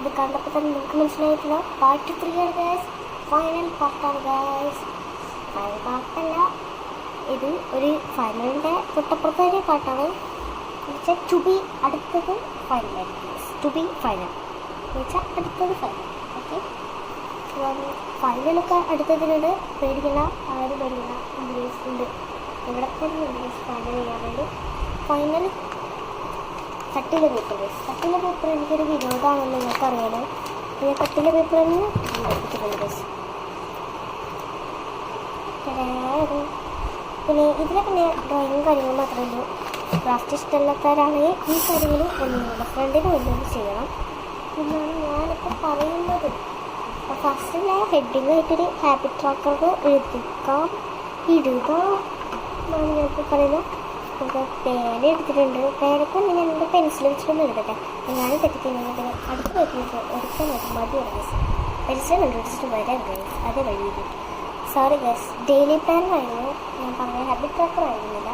ഇത് കണ്ടപ്പോൾ തന്നെ നിങ്ങൾക്ക് മനസ്സിലായിട്ടില്ല, പാർട്ട് 3 ആണ് ഗൈസ്. ഫൈനൽ പാർട്ടാണ് ഗൈസ്. ഫൈനൽ പാർട്ടല്ല, ഇത് ഒരു ഫൈനലിൻ്റെ തൊട്ടപ്പുറത്തെ ഒരു പാട്ടാണ്. എന്നുവെച്ചാൽ ടു ബി അടുത്തത് ഫൈനലായിരിക്കും. ടു ബി ഫൈനൽ എന്നുവെച്ചാൽ അടുത്തത് ഫൈനൽ. ഓക്കെ, ഫൈനലൊക്കെ അടുത്തതിനോട് പേടിക്കണ്ട, ആരും പേടിക്കണ്ട. ഇംഗ്ലീഷ് ഉണ്ട് ഇവിടെ തന്നെ. ഇംഗ്ലീഷ് ഫൈനൽ ചെയ്യാൻ വേണ്ടി ഫൈനൽ കട്ടിലെ പേപ്പർ. കട്ടിലെ പേപ്പർ എനിക്കൊരു വിനോദമാണെന്ന് നിങ്ങൾക്കറിയാലോ. ഞാൻ കട്ടിലെ പേപ്പർ തന്നെ എടുത്തിട്ടുണ്ട്. പിന്നെ ഇതിലെ പിന്നെ ഡ്രോയിങ്ങും കാര്യങ്ങളും മാത്രമേ ഉള്ളൂ. ക്രാഫ്റ്റ് ഇഷ്ടമില്ലാത്തവരാണെങ്കിൽ ഈ കാര്യങ്ങൾ ഒന്നുമില്ല, ഫ്രണ്ടിന് ഒന്നും ചെയ്യണം എന്നാണ് ഞാനിപ്പോൾ പറയുന്നത്. ഫസ്റ്റ് ഞാൻ ഹെഡിങ് ആയിട്ടൊരു ഹാബിറ്റ് ട്രാക്കർ എഴുതിക്കാം, ഇടുക എന്നാണ് ഞാനിപ്പോൾ പറയുന്നത്. നമുക്ക് പേന എടുത്തിട്ടുണ്ട്. പേനക്ക് ഞാൻ എൻ്റെ പെൻസിൽ വെച്ചിട്ടൊന്നും എഴുതട്ടെ. ഞാൻ തെറ്റിക്കുന്നത് അടുത്ത എടുക്കാൻ മതി. പെൻസിൽ കണ്ടുപിടിച്ചിട്ട് വരാൻ ഗൈസ്, അതേ വഴി. സോറി ഗൈസ്, ഡെയിലി പ്ലാൻ ആയിരുന്നു ഞാൻ പറഞ്ഞ, ഹാബിറ്റ് ട്രാക്കർ ആയിരുന്നില്ല.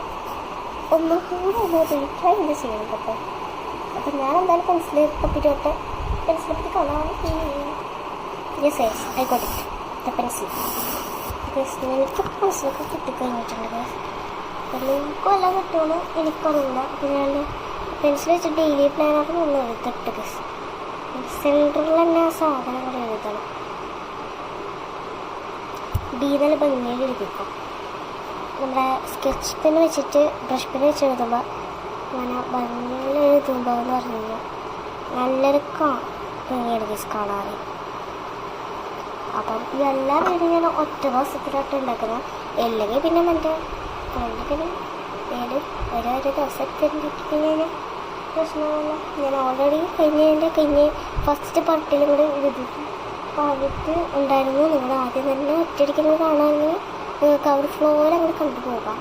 ഒന്നും കൂടെ ഒന്ന് റീട്രൈ ചെയ്ത് ചെയ്യണം കേട്ടോ. അപ്പം ഞാൻ എന്തായാലും പെൻസിൽ തപ്പിട്ടോട്ടെ. പെൻസിൽ പറ്റി കാണാൻ യെസ് യെസ് ആയിക്കോട്ടെ. പെൻസിൽ ഗൈസ്, എനിക്ക് പെൻസിലൊക്കെ കിട്ടിക്കഴിഞ്ഞിട്ടുണ്ട് ഗൈസ്. എനിക്കും എല്ലാം കിട്ടുമെന്ന് എനിക്കറിയില്ല. അപ്പം ഞാൻ പെൻസിൽ വെച്ച് ഡെയിലി പ്ലാനായിട്ട് ഒന്ന് എഴുതിട്ട് ഗൈസ്. സെൻറ്ററിൽ തന്നെ ആ സാധനങ്ങൾ എഴുതണം. ഡീനൽ ഭംഗിയിൽ എഴുതിക്കും. നമ്മുടെ സ്കെച്ച് പെൻ വെച്ചിട്ട് ബ്രഷ് പെൻ വെച്ച് എഴുതുമ്പോൾ അങ്ങനെ ഭംഗിയിൽ എഴുതുമ്പോൾ എന്ന് പറഞ്ഞു കഴിഞ്ഞാൽ നല്ലൊരു ഭംഗി എഴുതി കാണാറ്. അപ്പം ഈ എല്ലാ വീടും ഞാൻ ഒറ്റ ദിവസത്തിലായിട്ട് ഉണ്ടാക്കുന്നത്. അല്ലെങ്കിൽ പിന്നെ എൻ്റെ ഫ്രണ്ടിന് ഓരോ ദിവസത്തെ ഉണ്ടാക്കിക്കഴിഞ്ഞാൽ പ്രശ്നമല്ല. ഞാൻ ഓൾറെഡി കഴിഞ്ഞ് ഫസ്റ്റ് പാർട്ടിലും കൂടെ എഴുതി പാടിയിട്ട് ഉണ്ടായിരുന്നു. നിങ്ങൾ ആദ്യം തന്നെ ഒറ്റയടിക്കുന്നത് കാണാമെങ്കിൽ നിങ്ങൾക്ക് ആ ഒരു ഫ്ലോയിൽ അങ്ങോട്ട് കണ്ടുപോകാം.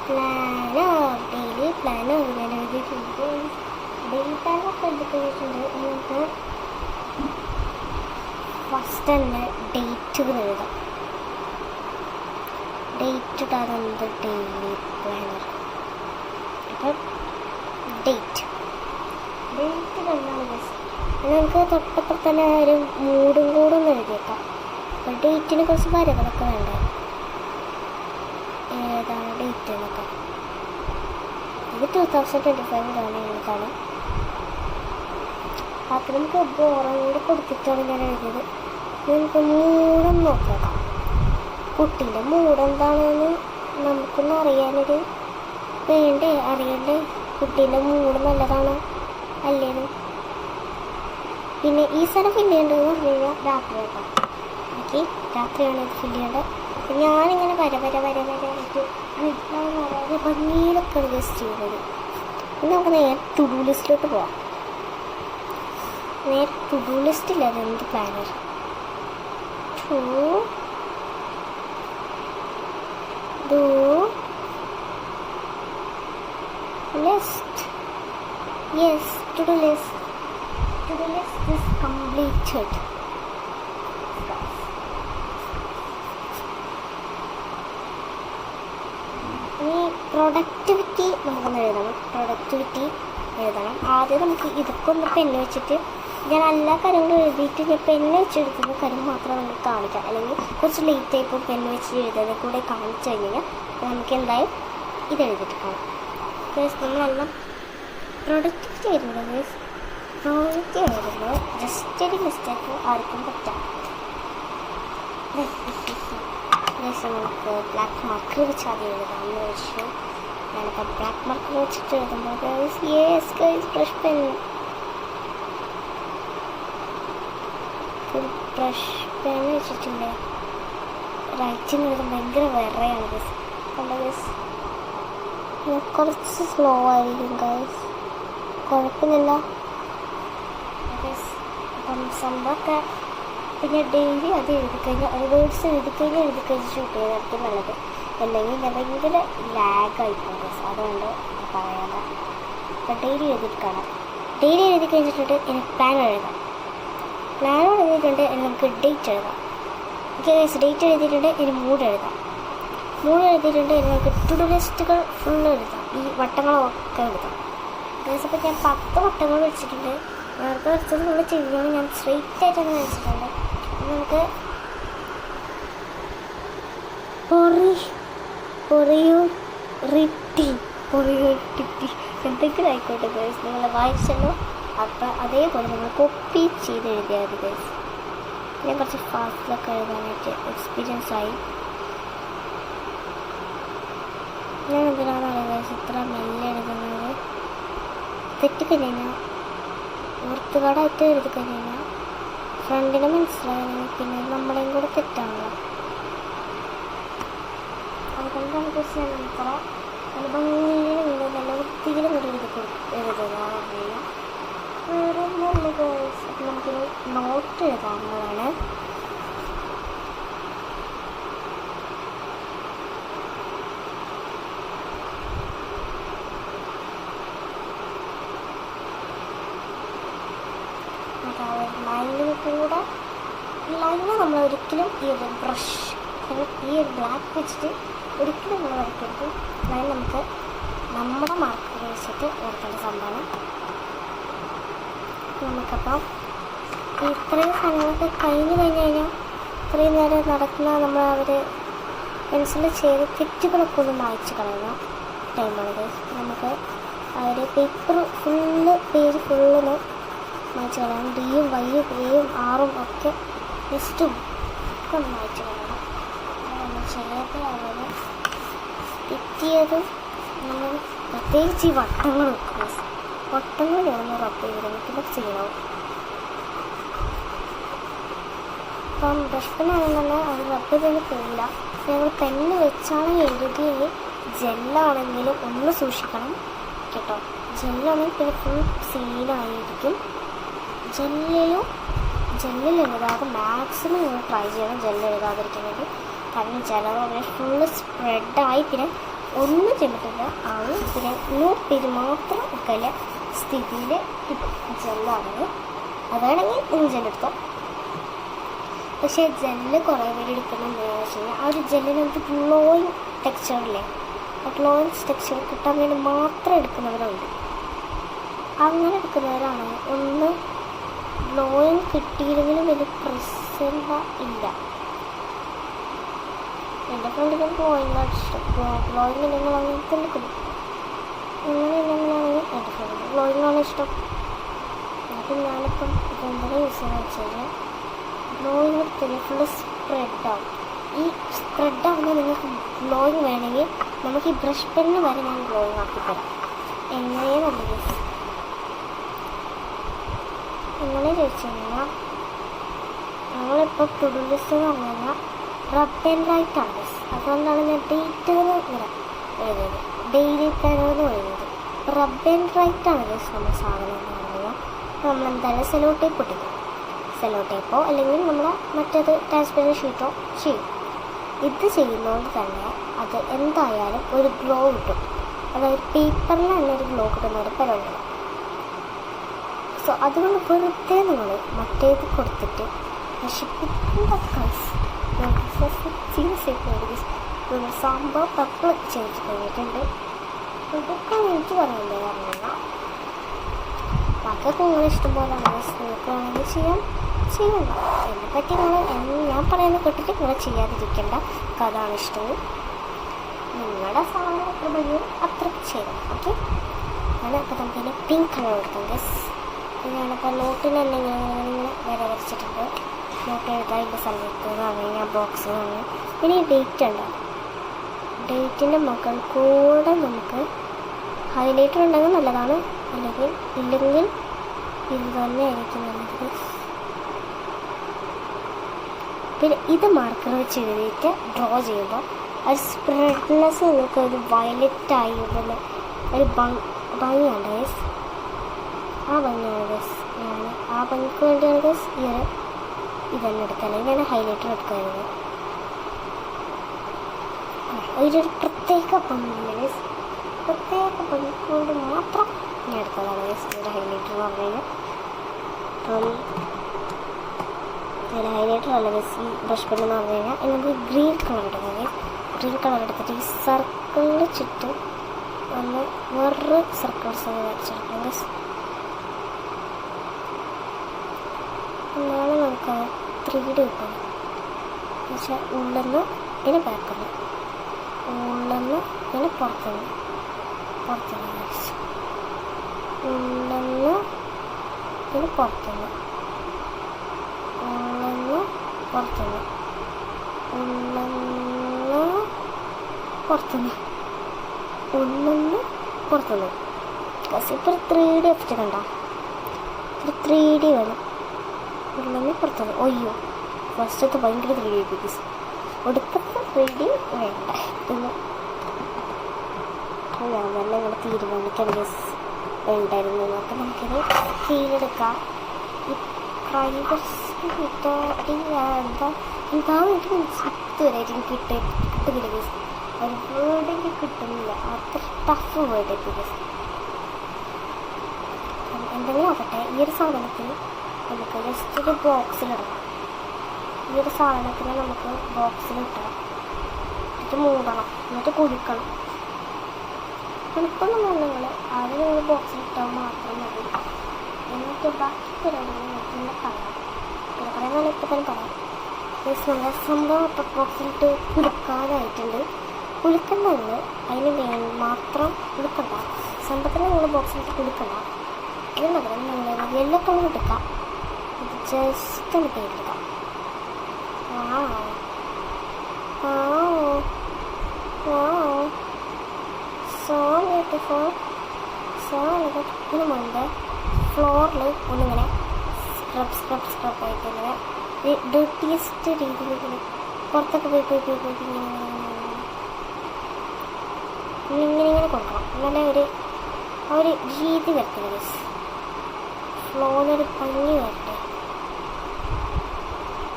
പ്ലാനോ ഡെയിലി പ്ലാനോ ഞാൻ എഴുതിയിട്ടുണ്ട്. ഡെയിലി പ്ലാനൊക്കെ എഴുതിക്കഴിഞ്ഞിട്ടുണ്ട്. നമുക്ക് ഫസ്റ്റ് തന്നെ ഡേറ്റുകൾ എഴുതാം. ഡേറ്റ് ഇടാതെ ഡെയിലി പ്ലാനർ. അപ്പം ഡേറ്റ് കണ്ടാണ് ബസ്. നമുക്ക് തൊട്ടപ്പുറത്ത് തന്നെ ഒരു മൂടും കൂടെ ഒന്ന് എഴുതിയേക്കാം. അപ്പോൾ ഡേറ്റിന് കുറച്ച് വരകളൊക്കെ വേണ്ടേ. ഏതാണ് ഡേറ്റ് എന്നൊക്കെ? ഇത് 2025 എഴുതാണ്. അപ്പം നമുക്ക് ബോറും കൂടെ കൊടുത്തിട്ടാണ് ഞാൻ എഴുതിയത്. നമുക്ക് മൂടം നോക്കാം. കുട്ടീൻ്റെ മൂടെന്താണെന്ന് നമുക്കൊന്ന് അറിയാനൊരു അറിയണ്ടേ. കുട്ടീൻ്റെ മൂട് നല്ലതാണോ അല്ലേനും. പിന്നെ ഈ സ്ഥലം ഫില്ല് ചെയ്യേണ്ടതെന്ന് പറഞ്ഞു കഴിഞ്ഞാൽ രാത്രി കേട്ടോ. എനിക്ക് രാത്രിയാണ് ഇത് ഫില്ല് ചെയ്യേണ്ടത്. അപ്പം ഞാനിങ്ങനെ വരാനായിട്ട് വളരെ ഭംഗിയിലൊക്കെ ജസ്റ്റ് ചെയ്യുന്നത്. ഇനി നമുക്ക് നേരെ ടു ഡു ലിസ്റ്റിലോട്ട് പോവാം. നേരെ ടു ഡു ലിസ്റ്റില്ല, അതെന്ത് planner. List. Yes, to-do list. To-do list is completed. ഇനി പ്രൊഡക്ടിവിറ്റി നമുക്കൊന്ന് എഴുതണം. ആദ്യം നമുക്ക് ഇതൊക്കെ ഒന്ന് പെന്ന് വെച്ചിട്ട് ഞാൻ എല്ലാ കാര്യങ്ങളും എഴുതിയിട്ട് ഞാൻ പെന്ന് വെച്ചെടുക്കുന്ന കാര്യം മാത്രം നമുക്ക് കാണിക്കാം. അല്ലെങ്കിൽ കുറച്ച് ലേറ്റ് ആയിപ്പോൾ പെന്ന് വെച്ച് എഴുതുന്നത് കൂടെ കാണിച്ചു കഴിഞ്ഞാൽ നമുക്ക് എന്തായാലും ഇതെഴുതിയിട്ട് കാണാം. നമ്മളെല്ലാം പ്രൊഡക്ടിവിറ്റി ആയിരുന്നത് പ്രോജക്റ്റ് ആയിരുന്നത് ജസ്റ്റ് ഒരു മിസ്റ്റേക്ക് ആർക്കും പറ്റാം. നമുക്ക് ബ്ലാക്ക് മാർക്കർ വെച്ച് ആദ്യം എഴുതാമെന്ന് വെച്ചു. ഞാനിപ്പോൾ ബ്ലാക്ക് മാർക്കർ വെച്ചിട്ട് എഴുതുമ്പോൾ ബ്രഷ് പെൻ വെച്ചിട്ടുണ്ട്. റൈറ്റിങ് എഴുതുമ്പോൾ ഭയങ്കര വെറയാണ് ഗൈസ്. കണ്ടോ ഗൈസ്, കുറച്ച് സ്ലോ ആയിരിക്കും ഗൈസ്, കുഴപ്പമില്ല. അപ്പം സംഭവമൊക്കെ പിന്നെ ഡെയിലി അത് എഴുതിക്കഴിഞ്ഞാൽ വേർഡ്സ് എഴുതിക്കഴിഞ്ഞ് ഷൂട്ട് ചെയ്തായിരിക്കും നല്ലത്. അല്ലെങ്കിൽ ഞാൻ ഭയങ്കര ലാഗായിപ്പോൾ ഗൈസ്, അതുകൊണ്ട് പറയാതെ. അപ്പം ഡെയിലി എഴുതിയിട്ട് കാണാം. ഡെയിലി എഴുതി കഴിഞ്ഞിട്ടുണ്ട് എനിക്ക് പ്ലാൻ എഴുതാം. പ്ലാനോട് എഴുതിയിട്ടുണ്ട് ഇനി നമുക്ക് ഡേറ്റ് എഴുതാം. ഓക്കെ ഗൈസ്, ഡേറ്റ് എഴുതിയിട്ടുണ്ട് ഇനി മൂഡ് എഴുതാം. മൂഡ് എഴുതിയിട്ടുണ്ട് ഇനി നമുക്ക് ടു ഡു ലിസ്റ്റുകൾ ഫുള്ള് എഴുതാം. ഈ വട്ടങ്ങളൊക്കെ എഴുതാം. ഇപ്പോൾ ഞാൻ 10 വട്ടങ്ങൾ വെച്ചിട്ടുണ്ട്. നേരത്തെ വെച്ചത് നമ്മൾ ചെയ്യുമ്പോൾ ഞാൻ സ്ട്രെയിറ്റ് ആയിട്ടാണ് വെച്ചിട്ടുണ്ട്. നമുക്ക് പൊറിയോറിറ്റി എന്തെങ്കിലും ആയിക്കോട്ടെ ഗൈസ്, നിങ്ങൾ വായിച്ചല്ലോ. അപ്പം അതേപോലെ നമ്മൾ കോപ്പി ചെയ്ത് എഴുതിയാൽ മതി ഗൈസ്. ഞാൻ കുറച്ച് ഫാസ്റ്റിലൊക്കെ എഴുതാനായിട്ട് എക്സ്പീരിയൻസ് ആയി. ഞാൻ എന്തിനാണ് ഗൈസ് ഇത്ര മെല്ലെ എഴുതുന്നത്? തെറ്റിക്കഴിഞ്ഞാൽ വൃത്തികേടായിട്ട് എഴുതി കഴിഞ്ഞാൽ ഫ്രണ്ടിനെ മനസ്സിലായി, പിന്നെ നമ്മുടെയും കൂടെ തെറ്റാണല്ലോ. അതുകൊണ്ടാണ് ഗൈസ് ഞാൻ ഇത്ര നല്ല ഭംഗിയിലും നല്ല വൃത്തിയിലും കൂടി എഴുതുന്നതാണ് അറിയില്ല. വേറെ നല്ല ഗൈസ് അപ്പം നമുക്കൊരു നോട്ട് എഴുതാവുന്നതാണ്. ലൈനിന് കൂടെ ലൈന് നമ്മൾ ഒരിക്കലും ഈ ഒരു ബ്രഷ് ഈ ഒരു ബ്ലാക്ക് വെച്ചിട്ട് ഒരിക്കലും നമ്മൾ വരയ്ക്കരുത്. ലൈൻ നമുക്ക് നമ്മുടെ മാർക്ക് വെച്ചിട്ട് വരയ്ക്കേണ്ട സംഭവമാണ്. നമുക്കപ്പം ഇത്രയും സാധനങ്ങളൊക്കെ കഴിഞ്ഞ് കഴിഞ്ഞാൽ ഇത്രയും നേരം നടക്കുന്ന നമ്മൾ അവർ പെൻസിൽ ചെയ്ത് തെറ്റുകളൊക്കെ ഒന്ന് മായ്ച്ച് കളയുന്ന ടൈമാണ്. നമുക്ക് അവർ പേപ്പർ പേജ് ഫുള്ളൊന്ന് മായ്ച്ച് കളയണം. ഡിയും വൈയും എയും ആറും ഒക്കെ ലിസ്റ്റും ഒക്കെ ഒന്ന് മായ്ച്ച് കളയണം. നമ്മൾ ചെയ്യാത്തതാണ് തെറ്റിയതും നമ്മൾ പ്രത്യേകിച്ച് ഈ വട്ടങ്ങൾ വെക്കുക. വട്ടങ്ങൾ ഒന്ന് റബ്ബ് ചെയ്തിട്ട് ചെയ്യണം. അപ്പം ബ്രഷ് പെണ്ണാണെന്നുണ്ടെങ്കിൽ അത് റബ്ബ് ചെയ്ത് പോകില്ല. ഞങ്ങൾ പെണ്ണ് വെച്ചാണ് എഴുതിയെങ്കിൽ ജെല്ലാണെങ്കിലും ഒന്ന് സൂക്ഷിക്കണം കേട്ടോ. ജെല്ലാണെങ്കിൽ പിന്നെ ഫുൾ സീനായിരിക്കും. ജെല്ലിൽ എഴുതാതെ മാക്സിമം നിങ്ങൾ ട്രൈ ചെയ്യണം ജെല്ല് എഴുതാതിരിക്കുന്നത്. കാരണം ജെല്ല് ഫുള്ള് സ്പ്രെഡായി പിന്നെ ഒന്നും ചെയ്തിട്ടില്ല ആണ്. പിന്നെ 100 പേര് മാത്രം ഒക്കെയുള്ള സ്ഥിതിയിൽ ജെല്ലാണത്. അതാണെങ്കിൽ നിങ്ങൾ ജെല്ലെടുത്തോ. പക്ഷേ ജെല്ല് കുറേ പേര് എടുക്കുന്നത് എന്താണെന്ന് വെച്ച് കഴിഞ്ഞാൽ ആ ഒരു ജെല്ലിനകത്ത് ഗ്ലോയിങ് ടെക്സ്ചറില്ലേ, ആ ഗ്ലോയിങ് ടെക്സ്ചർ കിട്ടാൻ വേണ്ടി മാത്രം എടുക്കുന്നവരുണ്ട്. അങ്ങനെ എടുക്കുന്നവരാണെങ്കിൽ ഒന്ന് ഗ്ലോയിങ് കിട്ടിയില്ലെങ്കിലും വലിയ പ്രശ്നം ഇല്ല. എൻ്റെ ഫ്രണ്ടിന് ഗ്ലോയിങ്ങാണ് ഇഷ്ടം. ഗ്ലോയിങ് ഇല്ലെങ്കിൽ അങ്ങനത്തെ എടുക്കും. അങ്ങനെ ഇല്ലെങ്കിലാണെങ്കിൽ എൻ്റെ ഫ്രണ്ടിന് ഗ്ലോയിങ്ങാണ് ഇഷ്ടം. അപ്പം ഞാനിപ്പം ഇതെന്താണ് യൂസ് ചെയ്യുന്നത് വെച്ച് കഴിഞ്ഞാൽ ഗ്ലോയിങ് എടുത്തില്ല ഫുള്ള് സ്പ്രെഡാവും. ഈ സ്പ്രെഡാകുമ്പോൾ നിങ്ങൾക്ക് ഗ്ലോയിങ് വേണമെങ്കിൽ നമുക്ക് ഈ ബ്രഷ് പെണ്ണ് വരെ ഞാൻ ഗ്ലോയിങ് ആക്കിത്തരാം. എങ്ങനെയെന്നല്ല എങ്ങനെ ചോദിച്ചു കഴിഞ്ഞാൽ ഞങ്ങളിപ്പോൾ ടു-ഡു ലിസ്റ്റ് എന്ന് പറഞ്ഞു കഴിഞ്ഞാൽ റബ് ആൻഡ് റൈറ്റ് ആണ്. അതുകൊണ്ടാണ് ഞാൻ ഡേറ്റ് ഇങ്ങനെ എഴുതുന്നത്, ഡെയിലി പ്ലാനെന്ന് എഴുതുന്നത്. റബ് ആൻഡ് റൈറ്റ് ആണ് നമ്മൾ സാധനം എന്ന് പറഞ്ഞാൽ നമ്മളെന്തായാലും സെലോ ടേപ്പ് പൊട്ടിക്കും. സെലോ ടേപ്പോ അല്ലെങ്കിൽ നമ്മൾ മറ്റേത് ട്രാൻസ്പെറൻറ്റ് ഷീറ്റോ ചെയ്യും. ഇത് ചെയ്യുന്നതുകൊണ്ട് തന്നെ അത് എന്തായാലും ഒരു ഗ്ലോ കിട്ടും. അതായത് പേപ്പറിൽ തന്നെ ഒരു ഗ്ലോ കിട്ടുന്ന ഒരു പരിപാടിയാണ്. സോ അതുകൊണ്ട് വെറുതെ നിങ്ങൾ മറ്റേത് കൊടുത്തിട്ട് നശിപ്പിക്കേണ്ട കൈസ് സാമ്പാർ പപ്പിൾ ചെയ്ത് കഴിഞ്ഞിട്ടുണ്ട്. ഇതൊക്കെ എനിക്ക് പറയണ്ടേ പറഞ്ഞാൽ ബാക്കിയൊക്കെ നിങ്ങൾ ഇഷ്ടം പോലെ നിങ്ങൾക്ക് വേണമെങ്കിൽ ചെയ്യണ്ട. എന്നെപ്പറ്റി ഞാൻ പറയുന്നത് കേട്ടിട്ട് നിങ്ങൾ ചെയ്യാതിരിക്കേണ്ട. അതാണ് ഇഷ്ടവും നിങ്ങളുടെ സാധനം എത്ര ഭംഗിയും അത്രയ്ക്ക് ചെയ്യണം. ഓക്കെ, ഞാനപ്പോൾ നമുക്കിനി പിങ്ക് കളർ കൊടുക്കാം ഗസ്. ഞാനിപ്പോൾ നോട്ടിൽ തന്നെ ഇങ്ങനെ വരച്ചിട്ടുണ്ട്. നോട്ട് എഴുതാൻ ഇതിൻ്റെ സമയത്ത് പറഞ്ഞു കഴിഞ്ഞാൽ ബോക്സ് പറഞ്ഞു. പിന്നെ ഈ ഡേറ്റ് ഉണ്ടാവും. ഡേറ്റിൻ്റെ മുകൾ കൂടെ നമുക്ക് ഹൈലൈറ്റർ ഉണ്ടെങ്കിൽ നല്ലതാണ്, ഇല്ലെങ്കിൽ ഇത് തന്നെ ആയിരിക്കും നല്ലത്. പിന്നെ ഇത് മാർക്കർ വെച്ച് എഴുതിയിട്ട് ഡ്രോ ചെയ്യുമ്പോൾ ഒരു സ്പ്രെഡ്നെസ് നിങ്ങൾക്ക് ഒരു വയലറ്റായി ഒരു ഭംഗിയാണ് ഗൈസ്. ആ ഭംഗിയാണ് ഗൈസ്. ഞാൻ ആ ഭംഗിക്ക് വേണ്ടിയാണ് ഗൈസ് ഇതെല്ലാം എടുക്കുക. അല്ലെങ്കിൽ ഞാൻ ഹൈലൈറ്റർ എടുക്കാറുണ്ട്. അതിലൊരു പ്രത്യേക ഭംഗിയാണ് ഗൈസ്. പ്രത്യേക ഭംഗിക്ക് കൊണ്ട് മാത്രം ഞാൻ എടുത്തതാണ് ഗൈസ് ഒരു ഹൈലൈറ്റർ എന്ന് പറഞ്ഞു കഴിഞ്ഞാൽ. അതിൽ ഹൈലൈറ്റർ അല്ല ഗൈസ് ഈ ബ്രഷ് പെൻ എന്ന് പറഞ്ഞു കഴിഞ്ഞാൽ നമുക്ക് ഗ്രീൻ കളർ എടുക്കാം ഗൈസ്. ഗ്രീൻ കളർ എടുത്തിട്ട് ഈ സർക്കിളിന് ചുറ്റും ഒന്ന് വേറൊരു സർക്കിൾസ് ഒന്ന് വരച്ചെടുക്കണം ഗസ്. എന്നാണ് നമുക്കത് 3D കിട്ടണം. എന്നുവെച്ചാൽ ഉള്ളിന്ന് പിന്നെ ബാക്കിന്ന്, ഉള്ളിന്ന് പിന്നെ പുറത്തുനിന്ന് വരച്ച്, ഉള്ളിന്ന് പിന്നെ പുറത്തുനിന്ന്, ഉള്ളിന്ന് പുറത്തുനിന്ന്, ഉള്ളിന്ന് പുറത്തുനിന്ന്, ഉള്ളിന്ന് പുറത്തുനിന്ന്. ബസ് ഇപ്പോൾ 3D എഫക്റ്റ് കണ്ട, ഒരു 3D വേണം. ഉള്ളിന്ന് പുറത്തുനിന്ന്. ഒയ്യോ, ഫസ്റ്റത്തെ ഭയങ്കര 3D ബിക്കോസ് ഒടുക്കത്തെ 3D വേണ്ട എന്ന് ഞാൻ തന്നെ ഇവിടെ തീരുമാനിക്കാൻ ഉണ്ടായിരുന്നു. അപ്പം നമുക്കിത് കീഴെടുക്കാം. ഈ പ്രൈവസി എന്താണെന്ന് എനിക്ക് ഇതുവരെ എനിക്ക് കിട്ടുന്നില്ല ബീസ്. ഒരു വേർഡ് എനിക്ക് കിട്ടുന്നില്ല, അത്ര ടഫ് വേർഡ് ബീസ്. എന്തെങ്കിലും ആവട്ടെ, ഈ ഒരു സാധനത്തിന് നമുക്ക് ജസ്റ്റ് ഒരു ബോക്സിലിടണം. ഈ ഒരു സാധനത്തിന് നമുക്ക് ബോക്സിലിട്ടണം, എന്നിട്ട് മൂടണം, എന്നിട്ട് കുടിക്കണം. കുടിക്കൊന്നും നിങ്ങൾ ആദ്യം നിങ്ങൾ ബോക്സിലിട്ടാൽ മാത്രം മതി. എന്നിട്ട് ബാക്കി പരിപാടികൾ പിന്നെ പറയാം. പിന്നെ പറയാൻ ഇപ്പം തന്നെ പറയാം. നല്ല സംഭവം ഇപ്പം ബോക്സിലിട്ട് കുലുക്കാനായിട്ടുണ്ട്. കുലുക്കണ്ടെങ്കിൽ അതിന് മാത്രം കുലുക്കണ്ട, സംഭവത്തിന് നിങ്ങൾ ബോക്സിലിട്ട് കുലുക്കണ്ട. ഇതിന് പകരം നിങ്ങൾ യെല്ലോ കളർ എടുക്കാം. ഇത് ജസ്റ്റ് ഒന്ന് പേരെടുക്കാം. So beautiful. സോ ഇതിന് മുൻപ് ഫ്ലോറിൽ ഒന്നിങ്ങനെ സ്ക്രബ് ആയിട്ട് ഇങ്ങനെ ഡർട്ടിയസ്റ്റ് രീതിയിൽ ഇങ്ങനെ പുറത്തൊക്കെ പോയി ഇങ്ങനെ കൊടുക്കണം. നല്ല ഒരു രീതി വരത്തില്ല ബസ്. ഫ്ലോറിനൊരു ഭംഗി വരട്ടെ,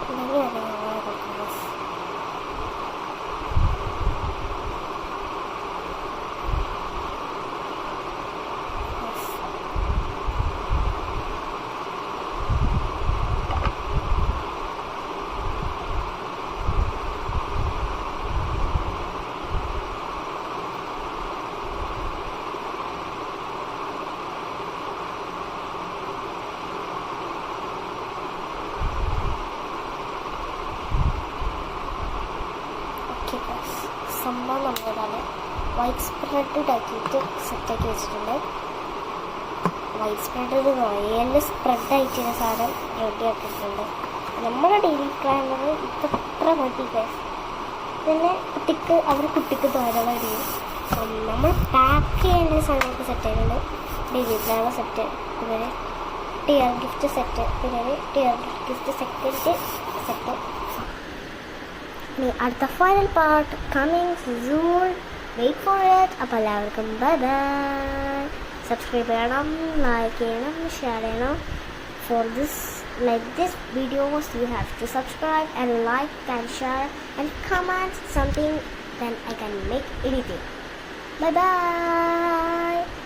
ഭംഗി വരട്ടെ ഞങ്ങളെ കൊടുക്കണം ബസ്. സംഭവം നമ്മളതാണ് വൈറ്റ് സ്പ്രെഡ് ആക്കിയിട്ട് സെറ്റാക്കി വെച്ചിട്ടുണ്ട്. വൈറ്റ് സ്പ്രെഡ് ഒരു റോയൽ സ്പ്രെഡായിട്ട് സാധനം റെഡി ആക്കിയിട്ടുണ്ട്. നമ്മുടെ ഡെയിലി പ്ലാനർ ഇപ്പം എത്ര മതി ഗൈസ്. പിന്നെ കുട്ടിക്ക് ധാരാളം അടിയും നമ്മൾ പാക്ക് ചെയ്യേണ്ട സാധനങ്ങൾക്ക് സെറ്റ് ആയിട്ടുണ്ട്. ഡെയിലി പ്ലാനർ സെറ്റ്, പിന്നെ ടിയർ ഗിഫ്റ്റ് സെറ്റ്, പിന്നെ ടിയർ ഗിഫ്റ്റ് സെക്കൻഡ് സെറ്റ്. അടുത്ത final part coming soon. Wait for it. അപ്പോൾ എല്ലാവർക്കും ബൈ ബൈ. സബ്സ്ക്രൈബ് ചെയ്യണം, ലൈക്ക് ചെയ്യണം, ഷെയർ ചെയ്യണം. For this videos you have to subscribe and like and share and comment something, then I can make anything. Bye bye.